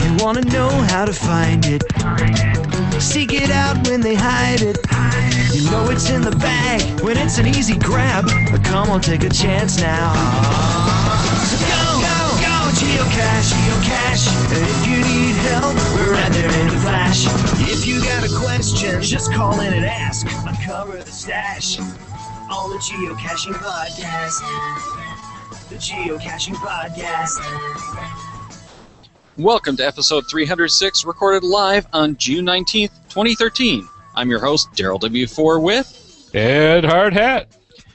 They want to know how to find it. Seek it out when they hide it. You know it's in the bag when it's an easy grab. But come on, take a chance now. So go, geocache, geocache. And if you need help, we're right there in a flash. If you got a question, just call in and ask. Uncover the stash on the Geocaching Podcast. The Geocaching Podcast. Welcome to episode 306, recorded live on June 19th, 2013. I'm your host, Daryl W4 with Ed Hardhat.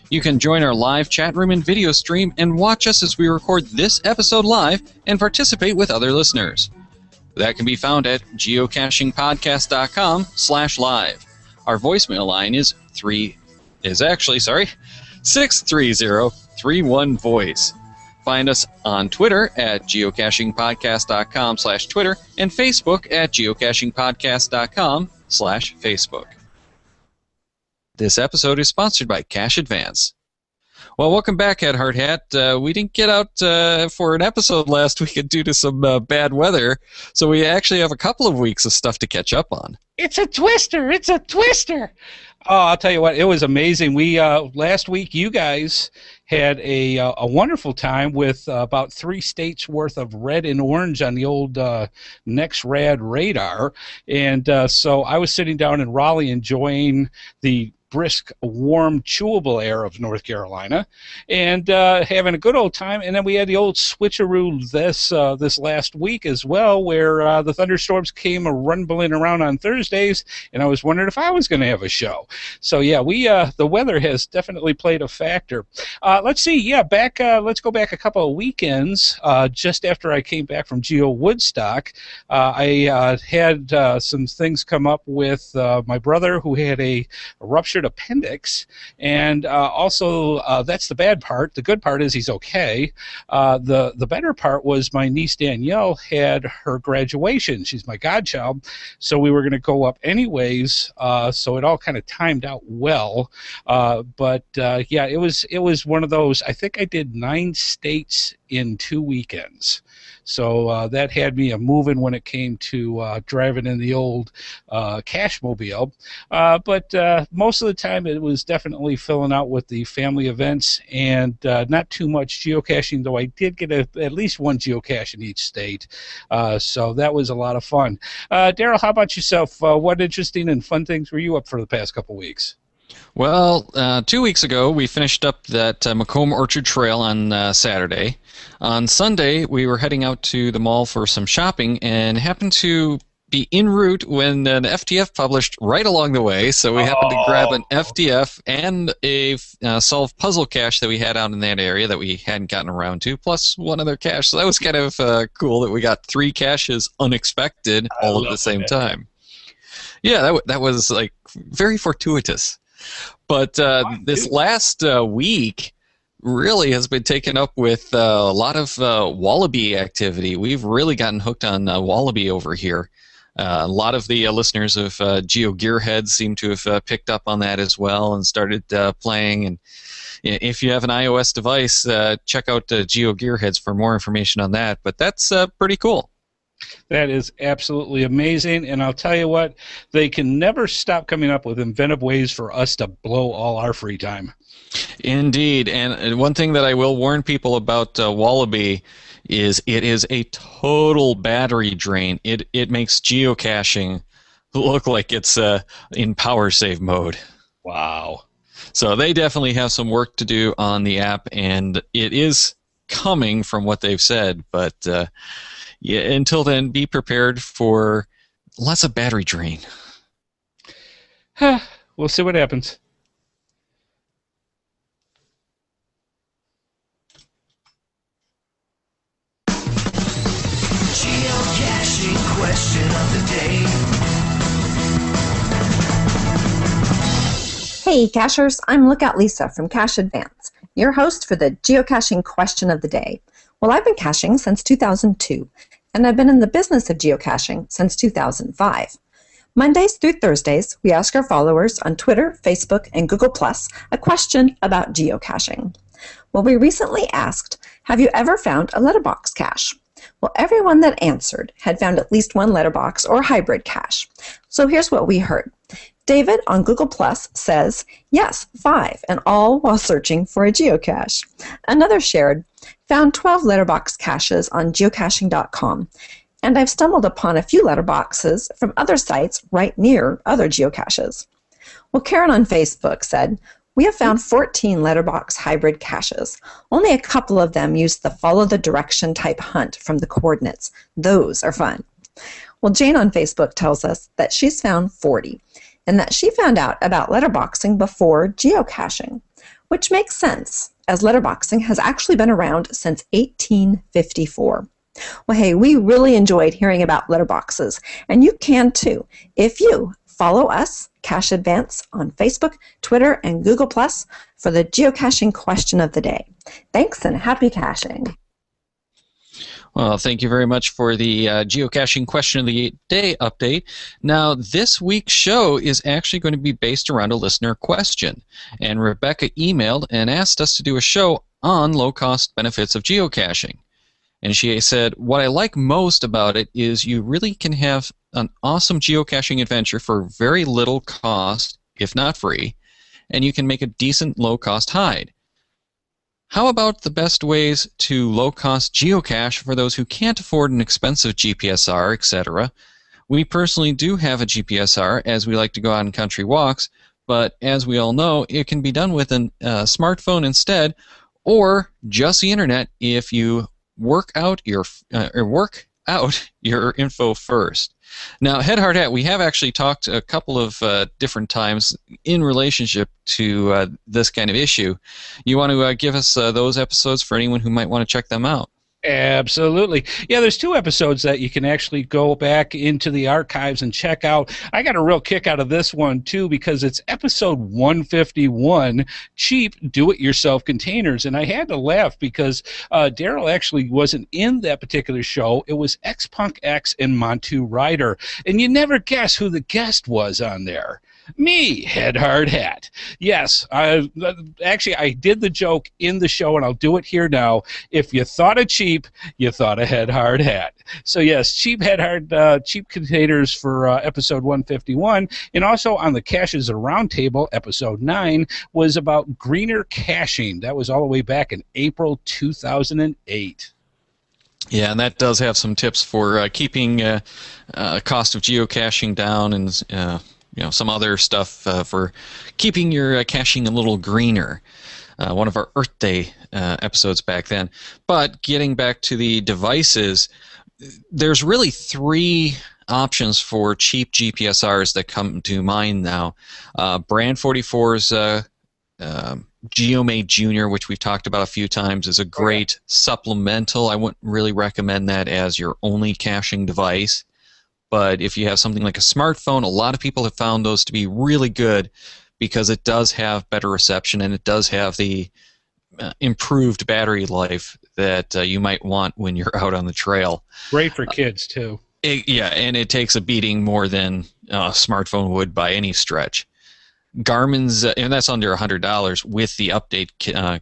You can join our live chat room and video stream and watch us as we record this episode live and participate with other listeners. That can be found at geocachingpodcast.com/live. Our voicemail line is 630-31-VOICE. Find us on Twitter at geocachingpodcast.com/Twitter and Facebook at geocachingpodcast.com/Facebook. This episode is sponsored by Cache Advance. Well, welcome back, Ed Hardhat. We didn't get out for an episode last week due to some bad weather, so we actually have a couple of weeks of stuff to catch up on. It's a twister! It's a twister! Oh, I'll tell you what, it was amazing. We last week, you guys had a wonderful time with about 3 states worth of red and orange on the old NextRad radar, and so I was sitting down in Raleigh enjoying the brisk, warm, chewable air of North Carolina, and having a good old time. And then we had the old switcheroo this last week as well, where the thunderstorms came rumbling around on Thursdays, and I was wondering if I was going to have a show. So yeah, the weather has definitely played a factor. Let's see, yeah, let's go back a couple of weekends. Just after I came back from Geo Woodstock, I had some things come up with my brother, who had a ruptured appendix, and also that's the bad part. The good part is he's okay. The better part was my niece Danielle had her graduation. She's my godchild, so we were going to go up anyways. So it all kind of timed out well. But yeah, it was one of those. I think I did 9 states in 2 weekends. So that had me moving when it came to driving in the old Cashmobile. But most of the time it was definitely filling out with the family events and not too much geocaching, though I did get at least one geocache in each state. So that was a lot of fun. Daryl, how about yourself? What interesting and fun things were you up for the past couple weeks? Well, 2 weeks ago, we finished up that Macomb Orchard Trail on Saturday. On Sunday, we were heading out to the mall for some shopping and happened to be en route when an FTF published right along the way. So we happened to grab an FTF and a solved puzzle cache that we had out in that area that we hadn't gotten around to, plus one other cache. So that was kind of cool that we got 3 caches unexpected all at the same time. Yeah, that was like very fortuitous. But this last week really has been taken up with a lot of wallaby activity. We've really gotten hooked on wallaby over here. A lot of the listeners of Geo Gearheads seem to have picked up on that as well and started playing. And if you have an iOS device, check out Geo Gearheads for more information on that. But that's pretty cool. That is absolutely amazing, and I'll tell you what, they can never stop coming up with inventive ways for us to blow all our free time. Indeed, and one thing that I will warn people about Wallaby is it is a total battery drain. It makes geocaching look like it's in power save mode. Wow. So they definitely have some work to do on the app, and it is coming from what they've said, but yeah, until then, be prepared for lots of battery drain. We'll see what happens. Geocaching question of the day. Hey, cachers, I'm Lookout Lisa from Cache Advance, your host for the Geocaching question of the day. Well, I've been caching since 2002, and I've been in the business of geocaching since 2005. Mondays through Thursdays, we ask our followers on Twitter, Facebook, and Google Plus a question about geocaching. Well, we recently asked, have you ever found a letterbox cache? Well, everyone that answered had found at least one letterbox or hybrid cache. So here's what we heard. David on Google Plus says, yes, 5, and all while searching for a geocache. Another shared, found 12 letterbox caches on geocaching.com, and I've stumbled upon a few letterboxes from other sites right near other geocaches. Well, Karen on Facebook said, we have found 14 letterbox hybrid caches. Only a couple of them use the follow the direction type hunt from the coordinates. Those are fun. Well, Jane on Facebook tells us that she's found 40 and that she found out about letterboxing before geocaching, which makes sense, as letterboxing has actually been around since 1854. Well, hey, we really enjoyed hearing about letterboxes, and you can too if you follow us, Cache Advance, on Facebook, Twitter, and Google Plus for the geocaching question of the day. Thanks and happy caching. Well, thank you very much for the geocaching question of the day update. Now, this week's show is actually going to be based around a listener question. And Rebecca emailed and asked us to do a show on low-cost benefits of geocaching. And she said, what I like most about it is you really can have an awesome geocaching adventure for very little cost, if not free, and you can make a decent low-cost hide. How about the best ways to low-cost geocache for those who can't afford an expensive GPSR, etc.? We personally do have a GPSR as we like to go on country walks, but as we all know, it can be done with a smartphone instead, or just the internet if you work out your info first. Now, Head Hard Hat, we have actually talked a couple of different times in relationship to this kind of issue. You want to give us those episodes for anyone who might want to check them out? Absolutely. Yeah, there's 2 episodes that you can actually go back into the archives and check out. I got a real kick out of this one, too, because it's episode 151, Cheap Do-It-Yourself Containers. And I had to laugh because Daryl actually wasn't in that particular show. It was X-Punk X and Montu Ryder. And you never guess who the guest was on there. Me, Head Hard Hat. Yes, I did the joke in the show, and I'll do it here now. If you thought of cheap, you thought of Head Hard Hat. So yes, cheap containers for episode 151, and also on the Caches Roundtable, episode 9 was about greener caching. That was all the way back in April 2008. Yeah, and that does have some tips for keeping cost of geocaching down and some other stuff for keeping your caching a little greener. One of our Earth Day episodes back then. But getting back to the devices, there's really 3 options for cheap GPSRs that come to mind now. Brand 44's GeoMate Junior, which we've talked about a few times, is a great supplemental. I wouldn't really recommend that as your only caching device. But if you have something like a smartphone, a lot of people have found those to be really good because it does have better reception and it does have the improved battery life that you might want when you're out on the trail. Great for kids, too. And it takes a beating more than a smartphone would by any stretch. Garmin's, and that's under $100 with the update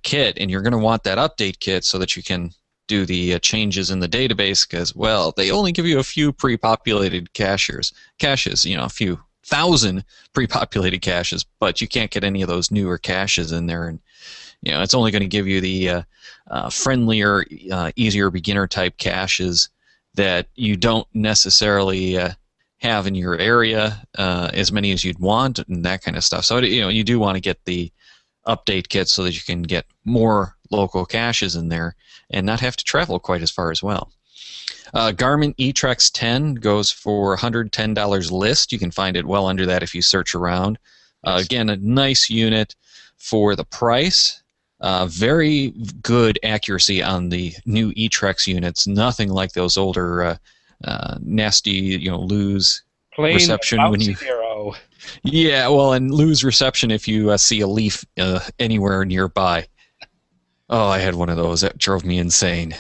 kit, and you're going to want that update kit so that you can do the changes in the database because, well, they only give you a few pre-populated caches, a few thousand pre-populated caches, but you can't get any of those newer caches in there, and it's only going to give you the friendlier, easier beginner type caches that you don't necessarily have in your area, as many as you'd want, and that kind of stuff. So you do want to get the update kit so that you can get more local caches in there and not have to travel quite as far as well. Garmin eTrex 10 goes for $110 list. You can find it well under that if you search around. Again, a nice unit for the price. Very good accuracy on the new eTrex units. Nothing like those older nasty, lose plain reception when you. Zero. Yeah, well, and lose reception if you see a leaf anywhere nearby. Oh, I had one of those. That drove me insane.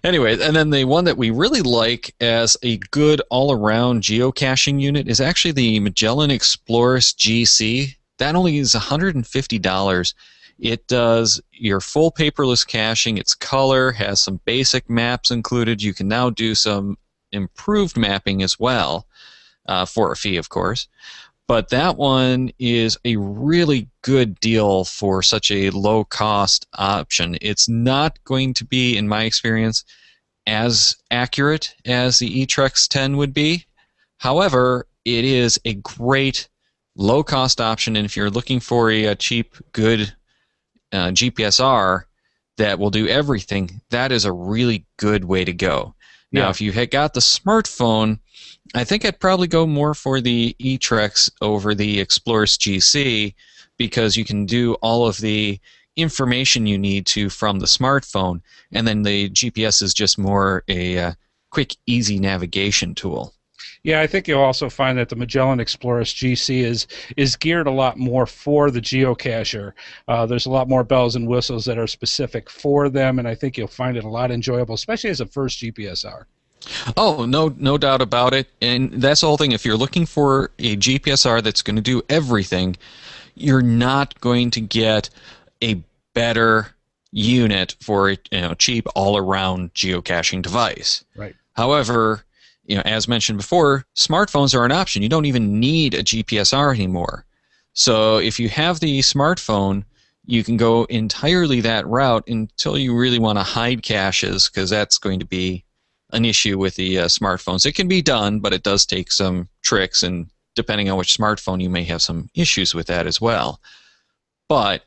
Anyway, and then the one that we really like as a good all-around geocaching unit is actually the Magellan Explorers GC. That only is $150, It does your full paperless caching. It's color, has some basic maps included. You can now do some improved mapping as well, for a fee, of course. But that one is a really good deal for such a low-cost option. It's not going to be, in my experience, as accurate as the eTrex 10 would be. However, it is a great low-cost option, and if you're looking for a cheap, good GPSR that will do everything, that is a really good way to go. Now, if you had got the smartphone, I think I'd probably go more for the eTrex over the Explorers GC, because you can do all of the information you need to from the smartphone, and then the GPS is just more a quick, easy navigation tool. Yeah, I think you'll also find that the Magellan Explorers GC is geared a lot more for the geocacher. There's a lot more bells and whistles that are specific for them, and I think you'll find it a lot enjoyable, especially as a first GPSR. Oh, no doubt about it. And that's the whole thing. If you're looking for a GPSR that's going to do everything, you're not going to get a better unit for a cheap all-around geocaching device. Right. However, as mentioned before, smartphones are an option. You don't even need a GPSR anymore. So if you have the smartphone, you can go entirely that route until you really want to hide caches, because that's going to be an issue with the smartphones. It can be done, but it does take some tricks, and depending on which smartphone, you may have some issues with that as well. But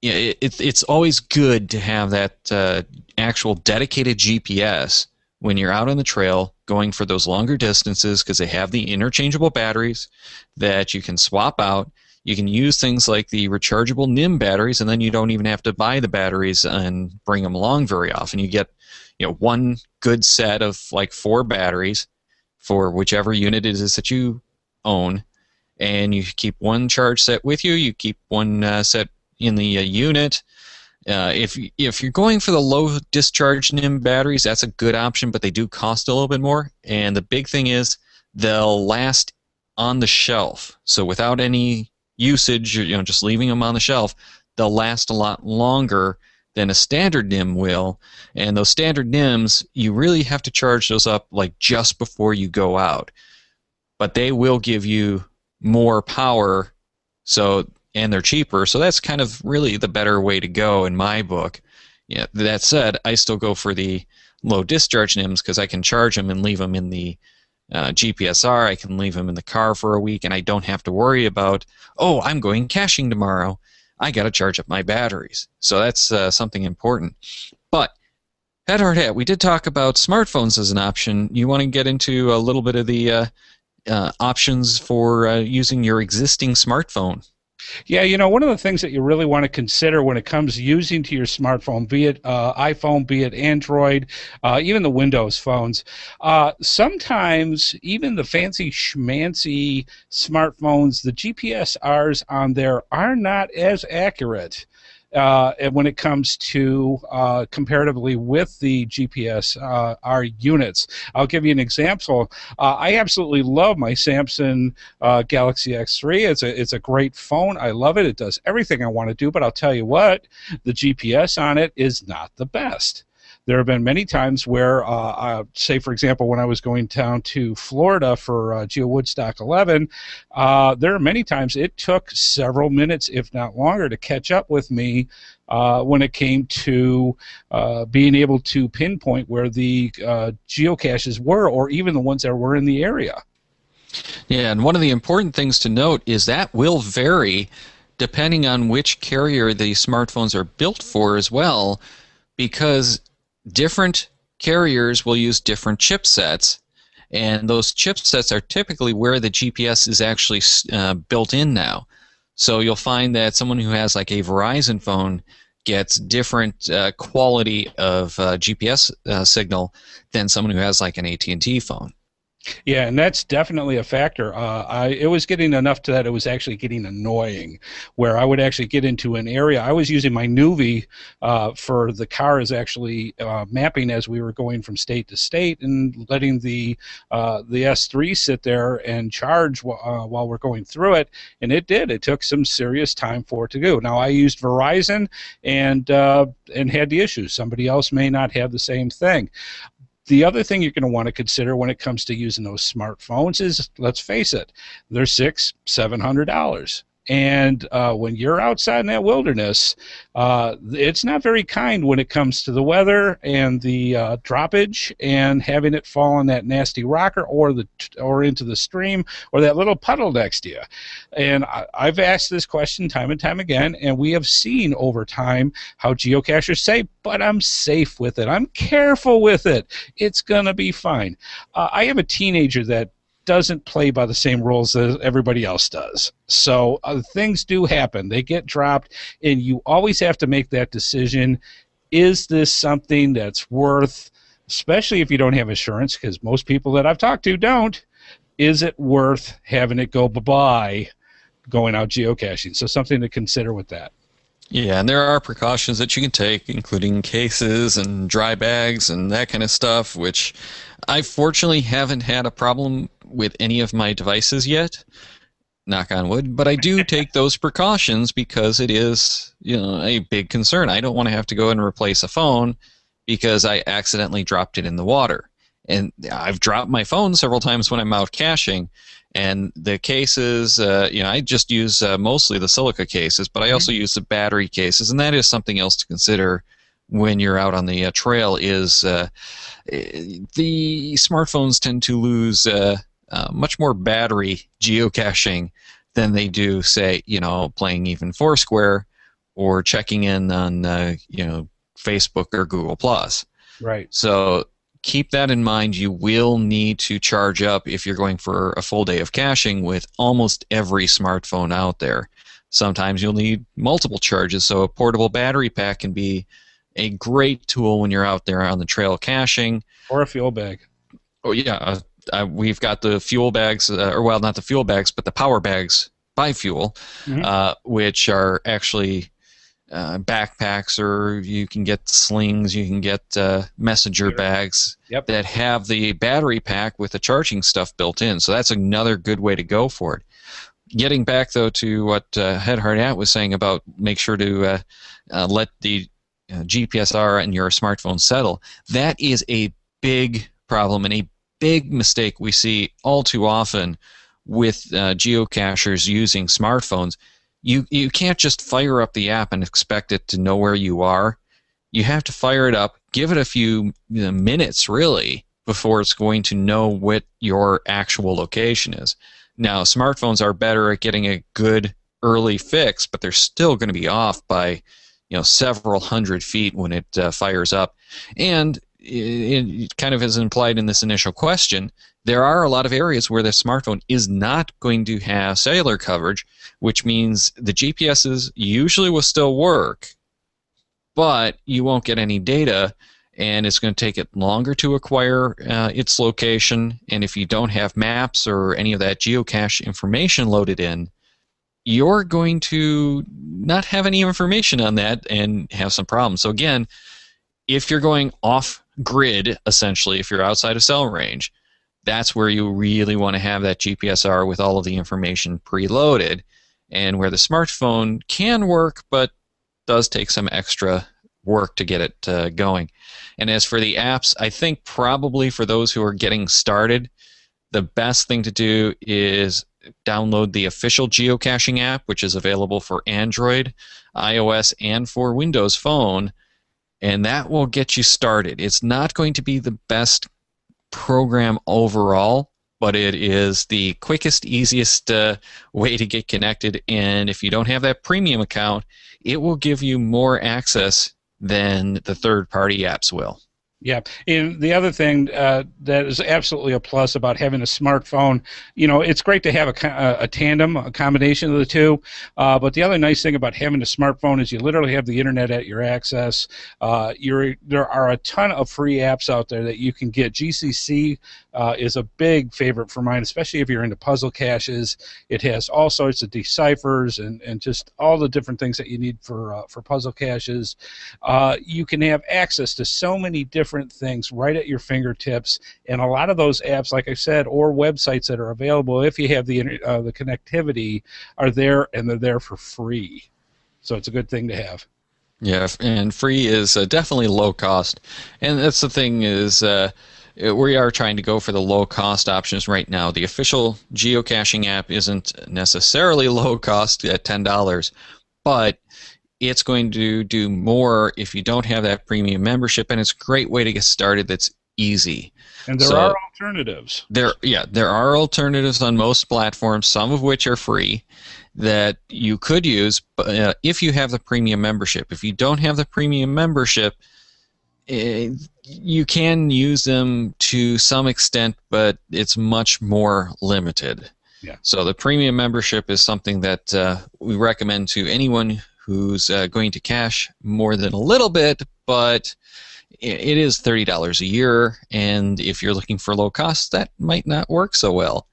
it's always good to have that actual dedicated GPS when you're out on the trail going for those longer distances, because they have the interchangeable batteries that you can swap out. You can use things like the rechargeable NIM batteries, and then you don't even have to buy the batteries and bring them along very often. You get one good set of like 4 batteries for whichever unit it is that you own, and you keep one charge set with you. You keep one set in the unit. If you're going for the low discharge NIM batteries, that's a good option, but they do cost a little bit more. And the big thing is they'll last on the shelf. So without any usage, just leaving them on the shelf, they'll last a lot longer than a standard NIM will. And those standard NIMs, you really have to charge those up like just before you go out. But they will give you more power, and they're cheaper, so that's kind of really the better way to go in my book. That said, I still go for the low discharge NIMs, because I can charge them and leave them in the GPSR. I can leave them in the car for a week, and I don't have to worry about, I'm going caching tomorrow. I got to charge up my batteries. So that's something important. But head hard hat, we did talk about smartphones as an option. You want to get into a little bit of the options for using your existing smartphone. Yeah, one of the things that you really want to consider when it comes using to your smartphone, be it iPhone, be it Android, even the Windows phones, sometimes even the fancy schmancy smartphones, the GPSRs on there are not as accurate when it comes to comparatively with the GPSR units. I'll give you an example. I absolutely love my Samsung Galaxy S3. It's a great phone. I love it. It does everything I want to do, but I'll tell you what, the GPS on it is not the best. There have been many times where, say, for example, when I was going down to Florida for Geo Woodstock 11, there are many times it took several minutes, if not longer, to catch up with me when it came to being able to pinpoint where the geocaches were, or even the ones that were in the area. Yeah, and one of the important things to note is that will vary depending on which carrier the smartphones are built for as well, because different carriers will use different chipsets, and those chipsets are typically where the GPS is actually built in now. So you'll find that someone who has like a Verizon phone gets different quality of GPS signal than someone who has like an AT&T phone. Yeah, and that's definitely a factor. It was getting enough to that it was actually getting annoying, where I would actually get into an area. I was using my Nuvi for the car is actually mapping as we were going from state to state and letting the S3 sit there and charge while we're going through it, and it did. It took some serious time for it to go. Now I used Verizon and had the issue. Somebody else may not have the same thing. The other thing you're going to want to consider when it comes to using those smartphones is, let's face it, they're $600-700. And when you're outside in that wilderness, it's not very kind when it comes to the weather and the droppage and having it fall on that nasty rocker or into the stream or that little puddle next to you. And I've asked this question time and time again, and we have seen over time how geocachers say, but I'm safe with it. I'm careful with it. It's going to be fine. I have a teenager that doesn't play by the same rules that everybody else does. So things do happen. They get dropped, and you always have to make that decision. Is this something that's worth, especially if you don't have insurance, because most people that I've talked to don't, is it worth having it go bye-bye going out geocaching? So something to consider with that. Yeah, and there are precautions that you can take, including cases and dry bags and that kind of stuff, which I fortunately haven't had a problem with any of my devices yet, knock on wood, but I do take those precautions because it is, a big concern. I don't want to have to go and replace a phone because I accidentally dropped it in the water. And I've dropped my phone several times when I'm out caching, and the cases, I just use mostly the silica cases, but I also use the battery cases, and that is something else to consider when you're out on the trail. Is the smartphones tend to lose much more battery geocaching than they do, say, playing even Foursquare or checking in on Facebook or Google Plus. Right. So keep that in mind. You will need to charge up if you're going for a full day of caching with almost every smartphone out there. Sometimes you'll need multiple charges, so a portable battery pack can be a great tool when you're out there on the trail caching. Or a fuel bag. Oh, yeah. We've got the fuel bags, not the fuel bags, but the power bags by Fuel, which are actually backpacks, or you can get slings, you can get messenger bags that have the battery pack with the charging stuff built in. So that's another good way to go for it. Getting back, though, to what Head Hard At was saying about make sure to let the GPSR and your smartphone settle, that is a big problem and a big mistake we see all too often with geocachers using smartphones. You can't just fire up the app and expect it to know where you are. You have to fire it up, give it a few minutes, really, before it's going to know what your actual location is. Now, smartphones are better at getting a good early fix, but they're still going to be off by several hundred feet when it fires up. And it kind of is implied in this initial question, there are a lot of areas where the smartphone is not going to have cellular coverage, which means the GPSs usually will still work, but you won't get any data, and it's going to take it longer to acquire its location. And if you don't have maps or any of that geocache information loaded in, you're going to not have any information on that and have some problems. So again, if you're going off grid, essentially, if you're outside of cell range, that's where you really want to have that GPSR with all of the information preloaded, and where the smartphone can work but does take some extra work to get it going. And as for the apps, I think probably for those who are getting started, the best thing to do is download the official geocaching app, which is available for Android, iOS, and for Windows Phone, and that will get you started. It's not going to be the best program overall, but it is the quickest, easiest way to get connected. And if you don't have that premium account, it will give you more access than the third-party apps will. Yeah, and the other thing that is absolutely a plus about having a smartphone, you know, it's great to have a tandem, a combination of the two. But the other nice thing about having a smartphone is you literally have the internet at your access. There are a ton of free apps out there that you can get. GCC is a big favorite for mine, especially if you're into puzzle caches. It has all sorts of deciphers and just all the different things that you need for puzzle caches. You can have access to so many different things right at your fingertips, and a lot of those apps, like I said, or websites that are available if you have the connectivity, are there, and they're there for free. So it's a good thing to have. Yeah, and free is definitely low cost, and that's the thing is we are trying to go for the low cost options right now. The official geocaching app isn't necessarily low cost at $10, but it's going to do more if you don't have that premium membership, and it's a great way to get started that's easy. And there are alternatives. There are alternatives on most platforms, some of which are free, that you could use if you have the premium membership. If you don't have the premium membership, you can use them to some extent, but it's much more limited. Yeah. So the premium membership is something that we recommend to anyone who's going to cache more than a little bit, but it is $30 a year, and if you're looking for low cost, that might not work so well.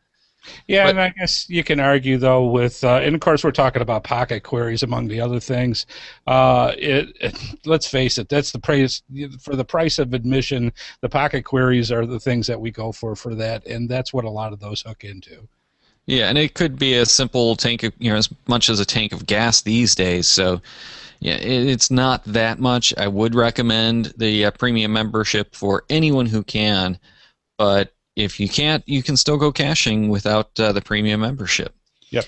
Yeah, But, and I guess you can argue, though, with, and of course we're talking about pocket queries among the other things. Let's face it, that's the price, for the price of admission, the pocket queries are the things that we go for that, and that's what a lot of those hook into. yeah, and it could be a simple tank of, as much as a tank of gas these days. So, yeah, it's not that much. I would recommend the premium membership for anyone who can, but if you can't, you can still go caching without the premium membership. Yep.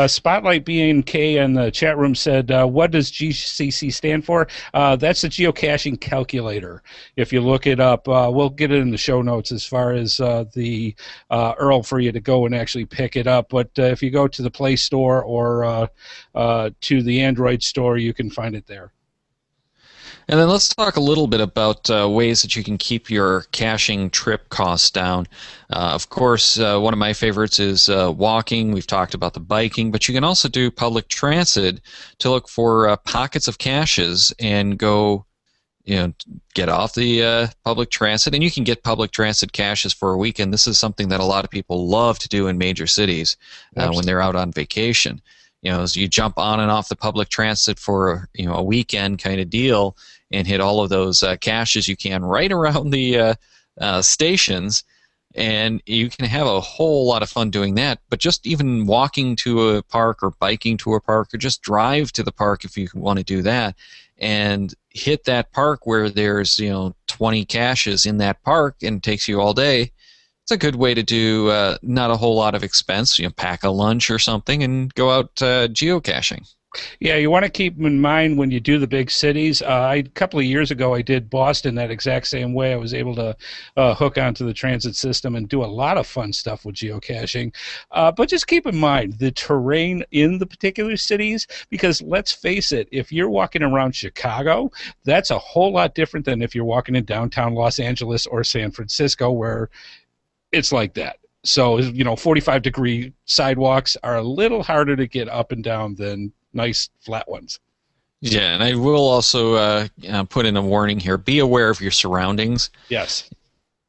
Spotlight B&K in the chat room said, what does GCC stand for? That's the geocaching calculator. If you look it up, we'll get it in the show notes as far as the URL for you to go and actually pick it up. But if you go to the Play Store or to the Android store, you can find it there. And then let's talk a little bit about ways that you can keep your caching trip costs down. Of course, one of my favorites is walking. We've talked about the biking, but you can also do public transit to look for pockets of caches and go, get off the public transit. And you can get public transit caches for a weekend. This is something that a lot of people love to do in major cities when they're out on vacation. So you jump on and off the public transit for a weekend kind of deal and hit all of those caches you can right around the stations, and you can have a whole lot of fun doing that. But just even walking to a park or biking to a park or just drive to the park if you want to do that and hit that park where there's 20 caches in that park and it takes you all day. It's a good way to do not a whole lot of expense. Pack a lunch or something and go out geocaching. Yeah, you want to keep in mind when you do the big cities. A couple of years ago, I did Boston that exact same way. I was able to hook onto the transit system and do a lot of fun stuff with geocaching. But just keep in mind the terrain in the particular cities, because let's face it, if you're walking around Chicago, that's a whole lot different than if you're walking in downtown Los Angeles or San Francisco, where it's like that. So, 45-degree sidewalks are a little harder to get up and down than nice flat ones. Yeah, and I will also put in a warning here. Be aware of your surroundings. Yes.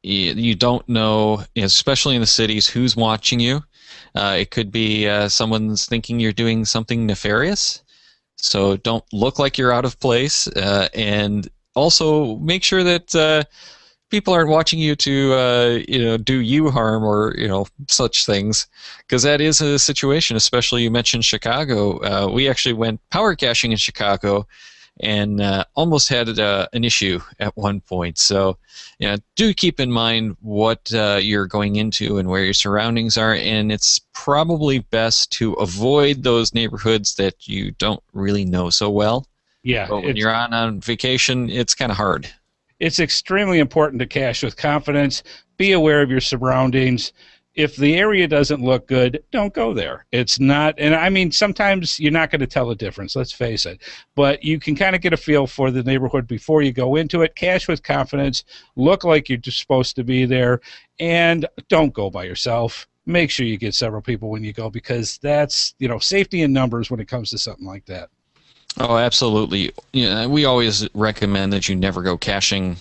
You don't know, especially in the cities, who's watching you. It could be someone's thinking you're doing something nefarious. So don't look like you're out of place. And also make sure that people aren't watching you to do you harm or such things, because that is a situation. Especially, you mentioned Chicago. We actually went power caching in Chicago and almost had an issue at one point. So do keep in mind what you're going into and where your surroundings are, and it's probably best to avoid those neighborhoods that you don't really know so well. Yeah, but when you're on vacation, it's kind of hard. It's extremely important to cache with confidence. Be aware of your surroundings. if the area doesn't look good, don't go there. It's not, and I mean, sometimes you're not going to tell the difference, let's face it, but you can kind of get a feel for the neighborhood before you go into it. Cash with confidence, look like you're just supposed to be there, and don't go by yourself. Make sure you get several people when you go, because that's, safety in numbers when it comes to something like that. Oh, absolutely. We always recommend that you never go caching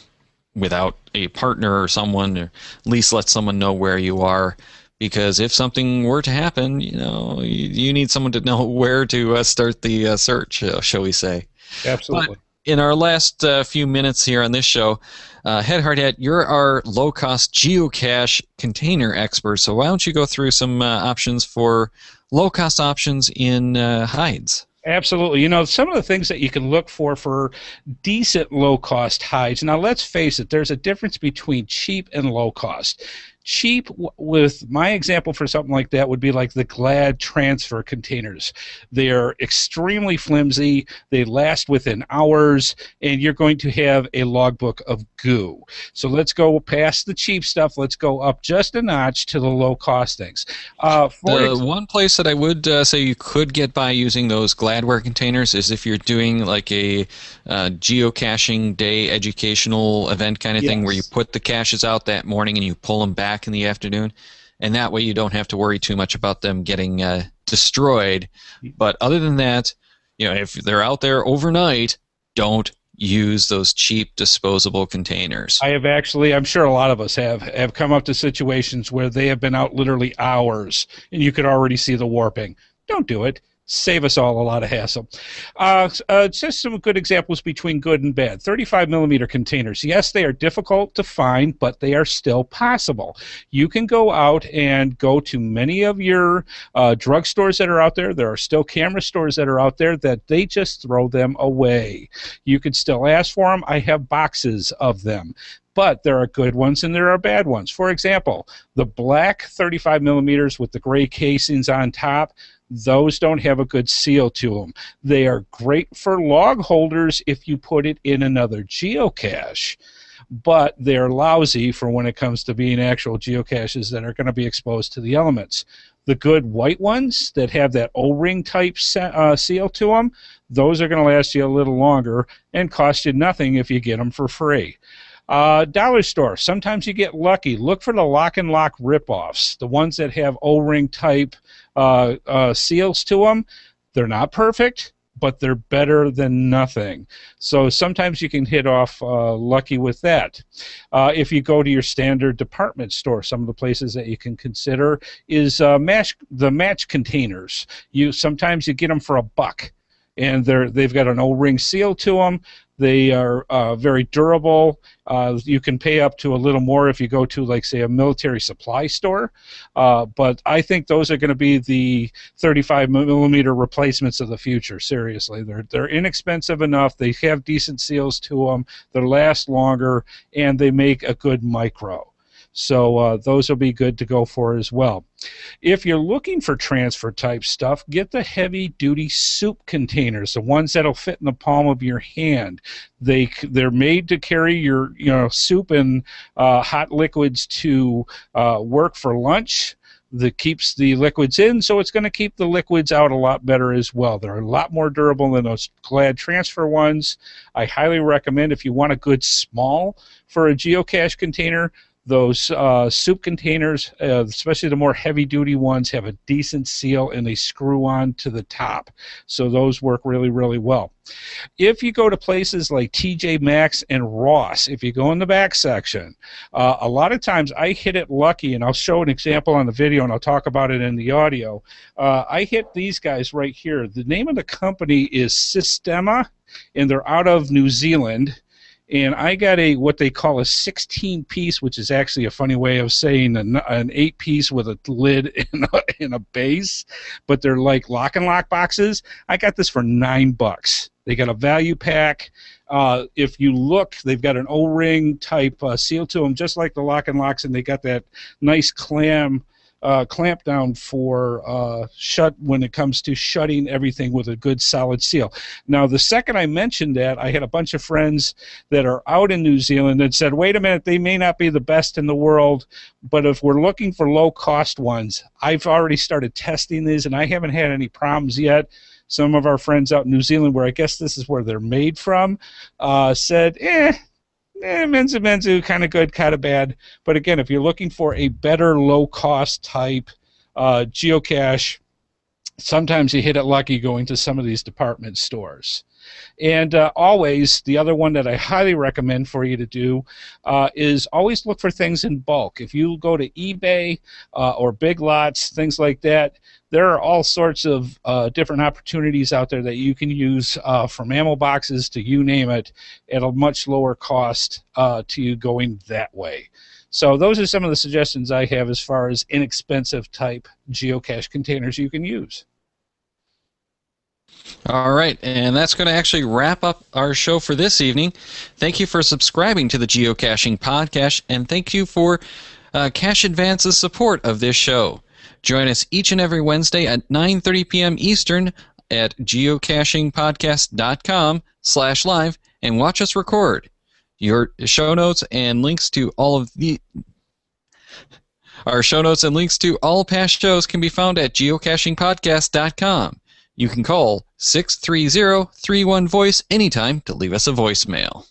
without a partner or someone, or at least let someone know where you are, because if something were to happen, you need someone to know where to start the search, shall we say. Absolutely. But in our last few minutes here on this show, Head Hard Hat, you're our low-cost geocache container expert, so why don't you go through some options for low-cost options in hides? Absolutely. Some of the things that you can look for decent low-cost hides. Now, let's face it, there's a difference between cheap and low-cost. Cheap, with my example for something like that, would be like the Glad transfer containers. They're extremely flimsy. They last within hours, and you're going to have a logbook of goo. So let's go past the cheap stuff. Let's go up just a notch to the low-cost things. One place that I would say you could get by using those Gladware containers is if you're doing like a geocaching day educational event kind of thing, where you put the caches out that morning and you pull them back in the afternoon, and that way you don't have to worry too much about them getting destroyed. But other than that, if they're out there overnight, don't use those cheap disposable containers. I have actually, I'm sure a lot of us have come up to situations where they have been out literally hours and you could already see the warping. Don't do it. Save us all a lot of hassle. Just some good examples between good and bad. 35 millimeter containers. Yes, they are difficult to find, but they are still possible. You can go out and go to many of your drugstores that are out there. There are still camera stores that are out there that they just throw them away. You could still ask for them. I have boxes of them. But there are good ones and there are bad ones. For example, the black 35 millimeters with the gray casings on top, those don't have a good seal to them. They are great for log holders if you put it in another geocache, but they're lousy for when it comes to being actual geocaches that are going to be exposed to the elements. The good white ones that have that O-ring type seal to them, those are going to last you a little longer and cost you nothing if you get them for free. Dollar store, sometimes you get lucky. Look for the Lock and Lock ripoffs, the ones that have O-ring type seals to them. They're not perfect, but they're better than nothing. So sometimes you can hit off lucky with that. If you go to your standard department store, some of the places that you can consider is the match containers. Sometimes you get them for $1, and they've got an O-ring seal to them. They are very durable. You can pay up to a little more if you go to, like, say, a military supply store. But I think those are going to be the 35 millimeter replacements of the future. Seriously, they're inexpensive enough. They have decent seals to them. They last longer, and they make a good micro. So those will be good to go for as well. If you're looking for transfer type stuff, get the heavy duty soup containers, the ones that'll fit in the palm of your hand. They're made to carry your soup and hot liquids to work for lunch. That keeps the liquids in, so it's going to keep the liquids out a lot better as well. They're a lot more durable than those Glad transfer ones. I highly recommend, if you want a good small for a geocache container, those soup containers, especially the more heavy-duty ones, have a decent seal and they screw on to the top. So those work really, really well. If you go to places like TJ Maxx and Ross, if you go in the back section, a lot of times I hit it lucky, and I'll show an example on the video and I'll talk about it in the audio. I hit these guys right here. The name of the company is Systema, and they're out of New Zealand. And I got what they call a 16-piece, which is actually a funny way of saying an 8-piece with a lid and a base. But they're like Lock and Lock boxes. I got this for $9. They got a value pack. If you look, they've got an O-ring type seal to them, just like the Lock and Locks, and they got that nice clam clampdown for when it comes to shutting everything with a good solid seal. Now, the second I mentioned that, I had a bunch of friends that are out in New Zealand that said, wait a minute, they may not be the best in the world, but if we're looking for low-cost ones, I've already started testing these, and I haven't had any problems yet. Some of our friends out in New Zealand, where I guess this is where they're made from, said, Menzu, kind of good, kind of bad. But again, if you're looking for a better low-cost type geocache, sometimes you hit it lucky going to some of these department stores. And always, the other one that I highly recommend for you to do is always look for things in bulk. If you go to eBay or Big Lots, things like that, there are all sorts of different opportunities out there that you can use, from ammo boxes to you name it, at a much lower cost to you going that way. So those are some of the suggestions I have as far as inexpensive type geocache containers you can use. All right, and that's going to actually wrap up our show for this evening. Thank you for subscribing to the Geocaching Podcast, and thank you for Cache Advance's support of this show. Join us each and every Wednesday at 9:30 p.m. Eastern at geocachingpodcast.com/live and watch us record. Your show notes and links to all of our show notes and links to all past shows can be found at geocachingpodcast.com. You can call 630-31-VOICE anytime to leave us a voicemail.